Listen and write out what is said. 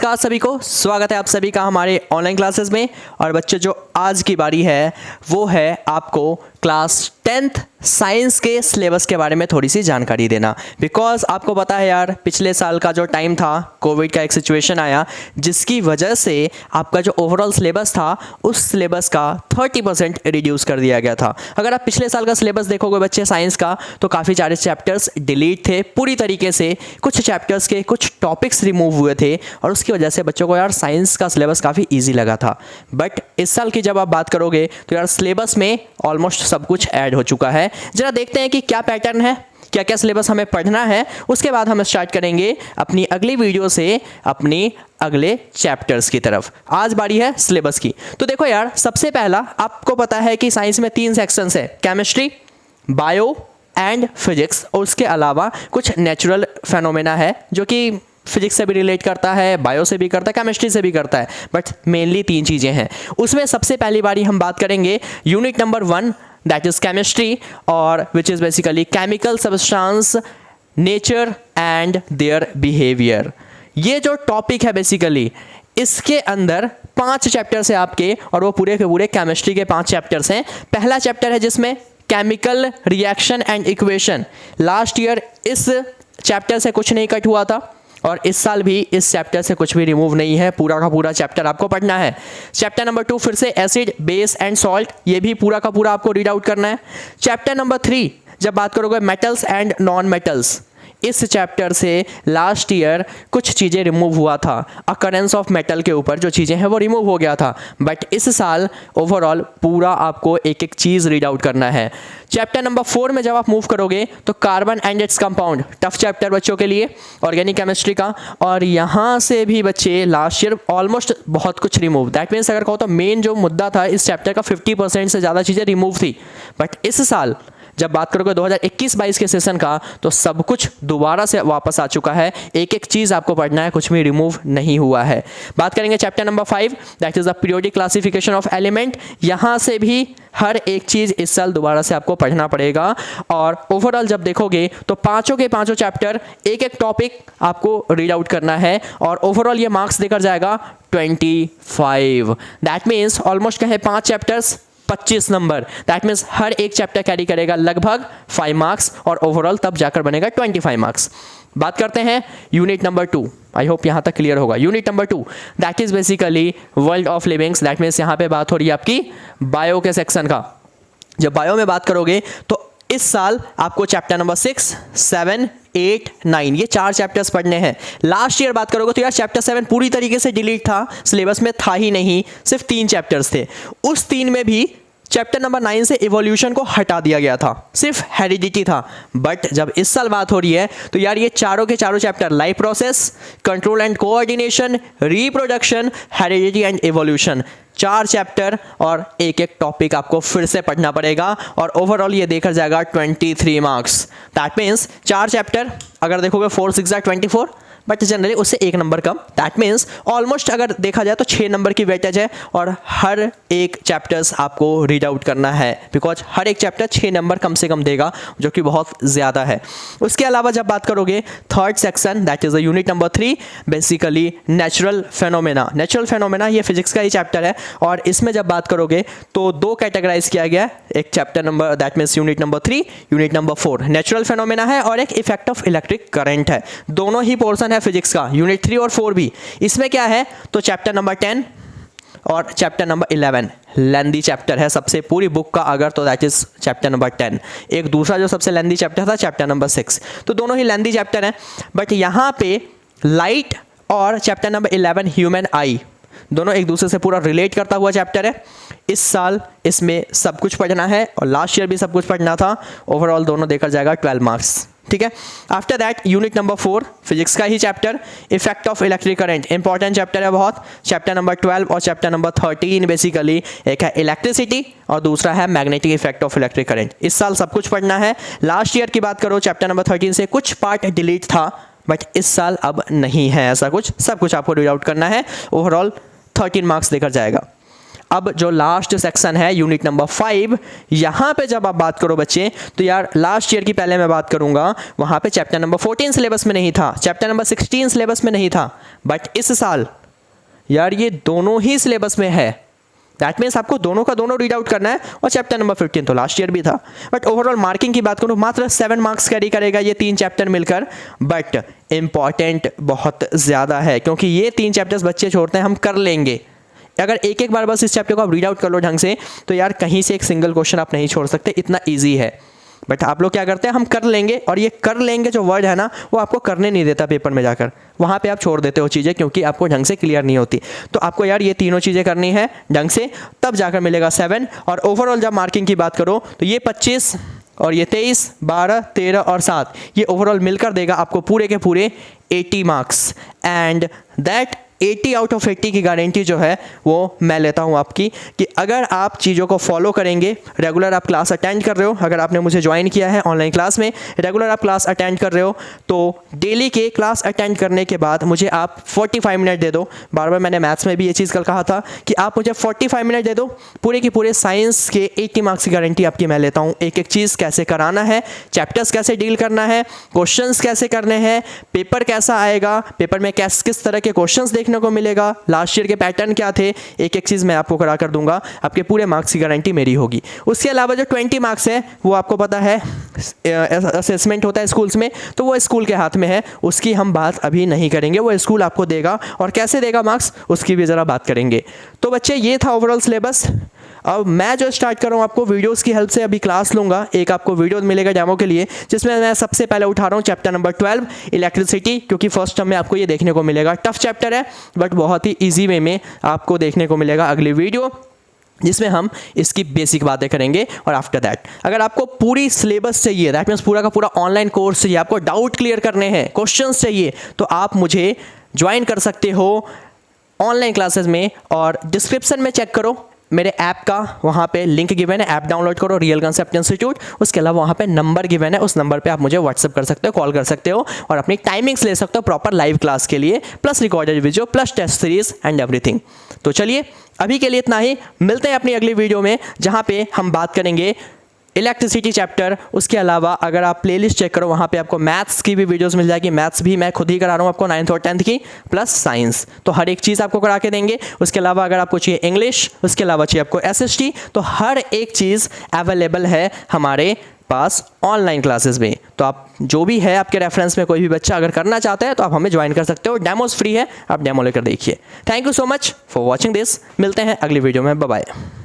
नमस्कार सभी को, स्वागत है आप सभी का हमारे ऑनलाइन क्लासेस में। और बच्चों, जो आज की बारी है वो है आपको क्लास 10th साइंस के सिलेबस के बारे में थोड़ी सी जानकारी देना। बिकॉज आपको पता है यार, पिछले साल का जो टाइम था, कोविड का एक सिचुएशन आया जिसकी वजह से आपका जो ओवरऑल सिलेबस था उस सिलेबस का 30% रिड्यूस कर दिया गया था। अगर आप पिछले साल का सिलेबस देखोगे बच्चे साइंस का, तो काफ़ी सारे चैप्टर्स डिलीट थे पूरी तरीके से, कुछ चैप्टर्स के कुछ टॉपिक्स रिमूव हुए थे और उसकी वजह से बच्चों को यार साइंस का सिलेबस काफ़ी ईजी लगा था। बट इस साल की जब आप बात करोगे तो यार सिलेबस में ऑलमोस्ट सब कुछ ऐड हो चुका है। जरा देखते हैं कि क्या पैटर्न है, क्या क्या सिलेबस हमें पढ़ना है। उसके बाद हम स्टार्ट करेंगे अपनी अगली वीडियो से अपनी अगले चैप्टर्स की तरफ। आज बारी है सिलेबस की। तो देखो यार, सबसे पहला आपको पता है कि साइंस में 3 सेक्शंस है, केमिस्ट्री, बायो एंड फिजिक्स, और उसके अलावा कुछ नेचुरल फेनोमेना है जो कि फिजिक्स से भी रिलेट करता है, बायो से भी करता है, केमिस्ट्री से भी करता है, बट मेनली 3 चीज़ें हैं। उसमें सबसे पहली बारी हम बात करेंगे unit number 1, that is chemistry, और which is basically chemical substance, nature and their behaviour. ये जो टॉपिक है बेसिकली, इसके अंदर 5 चैप्टर्स है आपके, और वो पूरे के पूरे केमिस्ट्री के 5 चैप्टर्स हैं। पहला चैप्टर है जिसमें chemical reaction and equation. Last year इस चैप्टर से कुछ नहीं कट हुआ था और इस साल भी इस चैप्टर से कुछ भी रिमूव नहीं है, पूरा का पूरा चैप्टर आपको पढ़ना है। चैप्टर नंबर 2 फिर से एसिड, बेस एंड सॉल्ट, ये भी पूरा का पूरा आपको रीड आउट करना है। चैप्टर नंबर 3 जब बात करोगे मेटल्स एंड नॉन मेटल्स, इस चैप्टर से लास्ट ईयर कुछ चीज़ें रिमूव हुआ था, अकरेंस ऑफ मेटल के ऊपर जो चीज़ें हैं वो रिमूव हो गया था, बट इस साल ओवरऑल पूरा आपको एक एक चीज़ रीड आउट करना है। चैप्टर नंबर 4 में जब आप मूव करोगे तो carbon and its compound, tough chapter बच्चों के लिए, ऑर्गेनिक केमिस्ट्री का, और यहाँ से भी बच्चे लास्ट ईयर ऑलमोस्ट बहुत कुछ रिमूव, दैट मीन्स अगर कहो तो मेन जो मुद्दा था इस चैप्टर का 50% से ज़्यादा चीज़ें रिमूव थी। बट इस साल जब बात करोगे 2021-22 के सेशन का, तो सब कुछ दोबारा से वापस आ चुका है, एक एक चीज़ आपको पढ़ना है, कुछ भी रिमूव नहीं हुआ है। बात करेंगे chapter number 5, that is the periodic classification of element. यहाँ से भी हर एक चीज़ इस साल दोबारा से आपको पढ़ना पड़ेगा। और ओवरऑल जब देखोगे तो पाँचों के पाँचों चैप्टर, एक एक टॉपिक आपको रीड आउट करना है, और ओवरऑल ये मार्क्स देकर जाएगा 25। दैट मीन्स ऑलमोस्ट कहे 5 चैप्टर्स 25 नंबर, दैट मीन्स हर एक चैप्टर कैरी करेगा लगभग 5 मार्क्स, और ओवरऑल तब जाकर बनेगा 25 मार्क्स। बात करते हैं यूनिट नंबर 2। आई होप यहाँ तक क्लियर होगा। Unit number 2 that is basically world of livings, that means यहाँ पे बात हो रही है आपकी बायो के सेक्शन का। जब बायो में बात करोगे तो इस साल आपको चैप्टर नंबर 6, 7, 8, 9 ये 4 चैप्टर्स पढ़ने हैं। लास्ट ईयर बात करोगे तो यार चैप्टर 7 पूरी तरीके से डिलीट था, सिलेबस में था ही नहीं, सिर्फ 3 चैप्टर्स थे। उस 3 में भी चैप्टर नंबर 9 से इवोल्यूशन को हटा दिया गया था, सिर्फ हेरिडिटी था। बट जब इस साल बात हो रही है तो यार ये चारों के चारों chapter, life process, control and coordination, reproduction, heredity and evolution, 4 chapter और एक एक टॉपिक आपको फिर से पढ़ना पड़ेगा, और ओवरऑल ये देखा जाएगा 23 मार्क्स। दैट मीन्स 4 चैप्टर अगर देखोगे 4 6 24, बट जनरली उससे 1 number come, that means almost अगर देखा जाए तो 6 नंबर की वेटेज है, और हर एक चैप्टर्स आपको रीड आउट करना है, बिकॉज हर एक चैप्टर 6 नंबर कम से कम देगा, जो कि बहुत ज़्यादा है। उसके अलावा जब बात करोगे 3rd section, that is the unit number 3, basically natural phenomena. Natural phenomena ये फिजिक्स का ही चैप्टर है, और इसमें जब बात करोगे तो 2 कैटेगराइज किया गया, एक chapter number that means unit number 3, unit number 4 natural phenomena है, और एक इफेक्ट ऑफ इलेक्ट्रिक करंट है। दोनों ही पोर्शन है फिजिक्स का, यूनिट 3 और 4 भी। इसमें क्या है तो चैप्टर नंबर 10 और चैप्टर नंबर 11 लेंदी चैप्टर है सबसे पूरी बुक का, अगर तो दैट इज चैप्टर नंबर 10। एक दूसरा जो सबसे लेंदी चैप्टर था चैप्टर नंबर 6, तो दोनों ही लेंदी चैप्टर हैं। बट यहाँ पे लाइट और चैप्टर नंबर 11 ह्यूमन आई, दोनों एक दूसरे से पूरा रिलेट करता हुआ चैप्टर है। इस साल इसमें सब कुछ पढ़ना है, और लास्ट ईयर भी सब कुछ पढ़ना था। ओवरऑल दोनों देखकर जाएगा 12 मार्क्स, ठीक है। After that unit number 4 physics का ही chapter, effect of electric current, important chapter है बहुत। चैप्टर नंबर 12 और चैप्टर नंबर 13 बेसिकली एक है इलेक्ट्रिसिटी और दूसरा है magnetic effect of electric current. इस साल सब कुछ पढ़ना है। लास्ट ईयर की बात करो चैप्टर नंबर 13 से कुछ पार्ट डिलीट था, बट इस साल अब नहीं है ऐसा कुछ, सब कुछ आपको रीड आउट करना है। ओवरऑल 13 मार्क्स देकर जाएगा। अब जो लास्ट सेक्शन है यूनिट नंबर 5, यहाँ पे जब आप बात करो बच्चे, तो यार लास्ट ईयर की पहले मैं बात करूँगा, वहाँ पे चैप्टर नंबर 14 सिलेबस में नहीं था, चैप्टर नंबर 16 सिलेबस में नहीं था, बट इस साल यार ये दोनों ही सिलेबस में है। दैट मीन्स आपको दोनों का दोनों रीड आउट करना है, और चैप्टर नंबर 15 तो लास्ट ईयर भी था। बट ओवरऑल मार्किंग की बात करूँ, मात्र 7 मार्क्स कैरी करेगा ये 3 चैप्टर मिलकर, बट इंपॉर्टेंट बहुत ज़्यादा है, क्योंकि ये 3 चैप्टर्स बच्चे छोड़ते हैं हम कर लेंगे। अगर एक एक बार बस इस चैप्टर को आप रीड आउट कर लो ढंग से, तो यार कहीं से एक सिंगल क्वेश्चन आप नहीं छोड़ सकते, इतना ईजी है। बट आप लोग क्या करते हैं, हम कर लेंगे, और ये कर लेंगे जो वर्ड है ना, वो आपको करने नहीं देता पेपर में जाकर, वहाँ पे आप छोड़ देते हो चीज़ें, क्योंकि आपको ढंग से क्लियर नहीं होती। तो आपको यार ये तीनों चीज़ें करनी है ढंग से, तब जाकर मिलेगा 7। और ओवरऑल जब मार्किंग की बात करो, तो ये 25 और ये 23, 12, 13 और 7, ये ओवरऑल मिलकर देगा आपको पूरे के पूरे 80 marks. And that 80 out of 80 की गारंटी जो है वो मैं लेता हूँ आपकी, कि अगर आप चीज़ों को फॉलो करेंगे, रेगुलर आप क्लास अटेंड कर रहे हो, अगर आपने मुझे ज्वाइन किया है ऑनलाइन क्लास में, रेगुलर आप क्लास अटेंड कर रहे हो, तो डेली के क्लास अटेंड करने के बाद मुझे आप 45 मिनट दे दो। बार बार मैंने मैथ्स में भी ये चीज़ कल कहा था कि आप मुझे 45 मिनट दे दो, पूरे के पूरे साइंस के 80 मार्क्स की गारंटी आपकी मैं लेता हूँ। एक एक चीज़ कैसे कराना है, चैप्टर्स कैसे डील करना है, क्वेश्चंस कैसे करने हैं, पेपर कैसा आएगा, पेपर में किस तरह के क्वेश्चंस देखने को मिलेगा, लास्ट ईयर के पैटर्न क्या थे, एक एक चीज़ मैं आपको करा कर दूंगा, आपके पूरे मार्क्स की गारंटी मेरी होगी। उसके अलावा जो 20 मार्क्स है वो आपको पता है असेसमेंट होता है स्कूल्स में, तो वो स्कूल के हाथ में है, उसकी हम बात अभी नहीं करेंगे, वो स्कूल आपको देगा, और कैसे देगा मार्क्स उसकी भी ज़रा बात करेंगे। तो बच्चे ये था ओवरऑल सिलेबस। अब मैं जो स्टार्ट कर रहा हूँ, आपको वीडियोस की हेल्प से अभी क्लास लूँगा, एक आपको वीडियो मिलेगा डेमो के लिए, जिसमें मैं सबसे पहले उठा रहा हूँ चैप्टर नंबर 12 इलेक्ट्रिसिटी, क्योंकि फर्स्ट टर्म में आपको ये देखने को मिलेगा। टफ चैप्टर है बट बहुत ही ईजी वे में आपको देखने को मिलेगा अगली वीडियो, जिसमें हम इसकी बेसिक बातें करेंगे। और आफ्टर दैट अगर आपको पूरी सिलेबस चाहिए, दैट मीन्स पूरा का पूरा ऑनलाइन कोर्स चाहिए, आपको डाउट क्लियर करने हैं, क्वेश्चंस चाहिए, तो आप मुझे ज्वाइन कर सकते हो ऑनलाइन क्लासेस में। और डिस्क्रिप्शन में चेक करो मेरे ऐप का, वहाँ पे लिंक गिवन है, ऐप डाउनलोड करो रियल कंसेप्ट इंस्टीट्यूट। उसके अलावा वहाँ पे नंबर गिवन है, उस नंबर पे आप मुझे व्हाट्सअप कर सकते हो, कॉल कर सकते हो, और अपनी टाइमिंग्स ले सकते हो प्रॉपर लाइव क्लास के लिए, plus recorded video, plus test series and everything. तो चलिए अभी के लिए इतना ही, मिलते हैं अपनी अगली वीडियो में, जहाँ पे हम बात करेंगे इलेक्ट्रिसिटी चैप्टर। उसके अलावा अगर आप प्लेलिस्ट चेक करो, वहाँ पे आपको मैथ्स की भी वीडियोस मिल जाएगी, मैथ्स भी मैं खुद ही करा रहा हूँ आपको 9th और 10th की, प्लस साइंस, तो हर एक चीज़ आपको करा के देंगे। उसके अलावा अगर आपको चाहिए इंग्लिश, उसके अलावा चाहिए आपको SST, तो हर एक चीज़ अवेलेबल है हमारे पास ऑनलाइन क्लासेस में। तो आप जो भी है आपके रेफरेंस में कोई भी बच्चा अगर करना चाहता है तो आप हमें ज्वाइन कर सकते हो, डेमोज फ्री है, आप डेमो लेकर देखिए। Thank you so much for watching this, मिलते हैं अगली वीडियो में, बाय बाय।